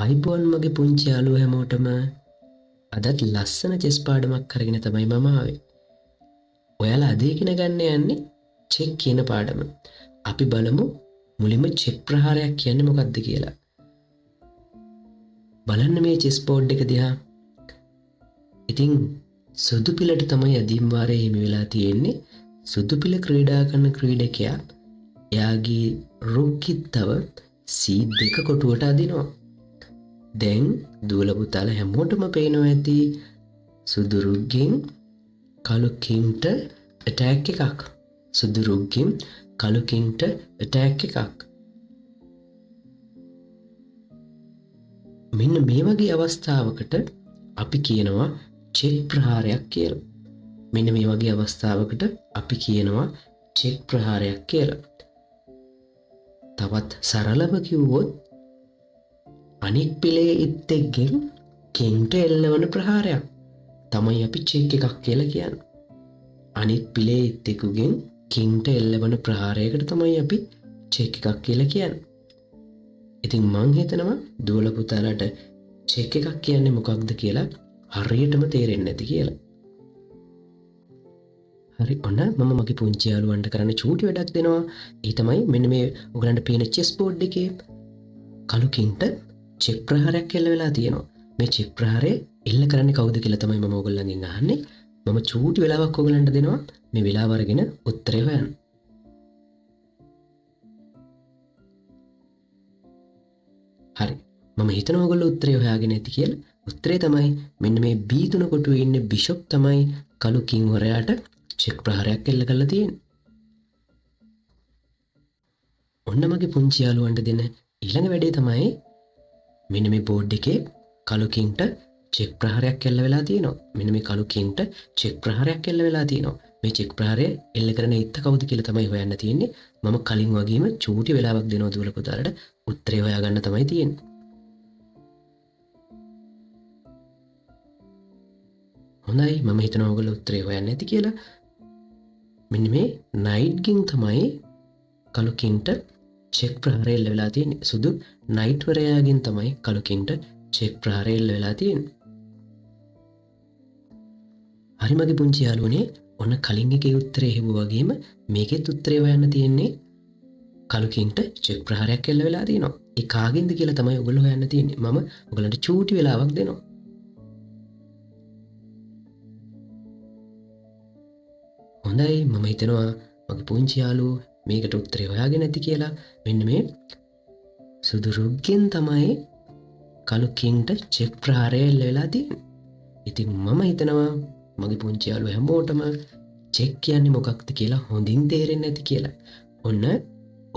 ආයිබෝන් මගේ පුංචි යාළුවෝ හැමෝටම අදත් ලස්සන චෙස් පාඩමක් අරගෙන තමයි මම ආවේ. ඔයාලා අද ඉගෙන ගන්න යන්නේ චෙක් කියන පාඩම. අපි බලමු මුලින්ම චෙක් ප්‍රහාරයක් කියන්නේ මොකක්ද කියලා. බලන්න මේ චෙස් බෝඩ් එක දිහා. ඉතින් සුදු පිලට තමයි අදින් වාරේ හිමි වෙලා තියෙන්නේ. සුදු පිල ක්‍රීඩා කරන ක්‍රීඩකයා එයාගේ රුක්කිත්තව C2 කොටුවට අදිනවා. දැන් දුවල පුතාලා හැමෝටම පේනවා ඇති සුදු රුක්ගෙන් කළු කින්ට ඇටැක් එකක්. සුදු රුක්ගෙන් කළු කින්ට ඇටැක් එකක්. මෙන්න මේ වගේ අවස්ථාවකට අපි කියනවා චෙක් ප්‍රහාරයක් කියලා. මෙන්න මේ වගේ අවස්ථාවකට අපි කියනවා චෙක් ප්‍රහාරයක් කියලා. තවත් සරලව කිව්වොත් අනික් පිලේ ඉත්තෙක්ගෙන් කින්ට එල්ලවන ප්‍රහාරයක් තමයි අපි චෙක් එකක් කියලා කියන්නේ. අනිත් පිලේ ඉත්තෙකුගෙන් කින්ට එල්ලවන ප්‍රහාරයකට තමයි අපි චෙක් එකක් කියලා කියන්නේ. ඉතින් මං හිතනවා දුවල පුතාලට චෙක් එකක් කියන්නේ මොකක්ද කියලා හරියටම තේරෙන්නේ නැති කියලා. හරි, ඔන්න මම මගේ පුංචි යාළුවන්ට කරන්න චූටි වැඩක් දෙනවා. ඒ තමයි මෙන්න මේ ඔයගලන්ට පේන චෙස් බෝඩ් එකේ කළු කින්ට චෙක් ප්‍රහාරයක් එල්ල වෙලා තියෙනවා. මේ චෙක් ප්‍රහාරය එල්ල කරන්නේ කවුද කියලා තමයි මම ඔයගලගෙන් අහන්නේ. මම චූටි වෙලාවක් ඔයගලන්ට දෙනවා මේ වෙලාව අරගෙන උත්තරේ හොයන්න. හරි, මම හිතනවා ඔයගොල්ලෝ උත්තරේ හොයාගෙන ඇති කියලා. උත්තරේ තමයි මෙන්න මේ B3 කොටුවේ ඉන්න බිෂොප් තමයි කළු කිං වරයාට චෙක් ප්‍රහාරයක් එල්ල කරලා තියෙන්නේ. ඔන්න මගේ පුංචි යාළුවන්ට දෙන ඊළඟ වැඩේ තමයි මෙන්න මේ බෝඩ් එකේ කළු කින්ට චෙක් ප්‍රහාරයක් එල්ල වෙලා තියෙනවා. මෙන්න මේ කළු කින්ට චෙක් ප්‍රහාරයක් එල්ල වෙලා තියෙනවා. මේ චෙක් ප්‍රහාරය එල්ල කරන ඉත්ත කවුද කියලා තමයි හොයන්න තියෙන්නේ. මම කලින් වගේම චූටි වෙලාවක් දෙනවා දුවල පුතාලට උත්තරේ හොයාගන්න තමයි තියෙන්නේ. හොඳයි, මම හිතනවා ඔයගොල්ලෝ උත්තරේ හොයන්න ඇති කියලා. මෙන්න මේ නයිට් ගෙන් තමයි කළු කින්ට චෙක් ප්‍රහාරය එල්ල වෙලා තියෙන්නේ. සුදු නයිට් වරයාගෙන් තමයි කළු කින්ට චෙක් ප්‍රහාරය එල්ල වෙලා තියෙන්නේ. හරි මගේ පුංචි යාළුවනේ, ඔන්න කලින් එකේ උත්තරේ හෙව්වා වගේම මේකෙත් උත්තරේ හොයන්න තියෙන්නේ කළු කින්ට චෙක් ප්‍රහාරයක් එල්ල වෙලා තියෙනවා. ඒ කාගෙන්ද කියලා තමයි ඔයගොල්ලෝ හොයන්න තියෙන්නේ. මම ඔයගලන්ට චූටි වෙලාවක් දෙනවා. හොඳයි, මම හිතනවා මගේ පුංචි යාළුවෝ මේකට උත්තරේ හොයාගෙන ඇති කියලා. මෙන්න මේ සුදු රුක්ගෙන් තමයි කළු කින්ට චෙක් ප්‍රහාරය එල්ල වෙලා තියෙන්නේ. ඉතින් මම හිතනවා මගේ පුංචි යාළුවෝ හැමෝටම චෙක් කියන්නේ මොකක්ද කියලා හොඳින් තේරෙන්නේ නැති කියලා. ඔන්න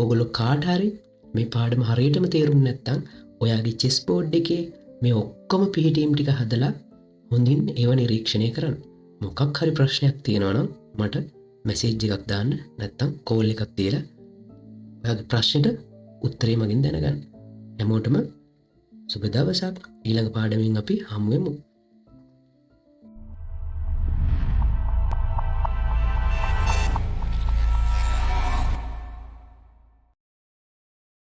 ඔයගොල්ලෝ කාට හරි මේ පාඩම හරියටම තේරුම් නැත්නම් ඔයාගේ චෙස් බෝඩ් එකේ මේ ඔක්කොම පිහිටීම් ටික හදලා හොඳින් ඒව නිරීක්ෂණය කරන්න. මොකක් හරි ප්‍රශ්නයක් තියෙනවා නම් මට මැසේජ් එකක් දාන්න, නැත්නම් කෝල් එකක් දීලා ඔයාගේ ප්‍රශ්නෙට උත්තරේ මගෙන් දැනගන්න. හැමෝටම සුබ දවසක්. ඊළඟ පාඩමෙන් අපි හමු වෙමු.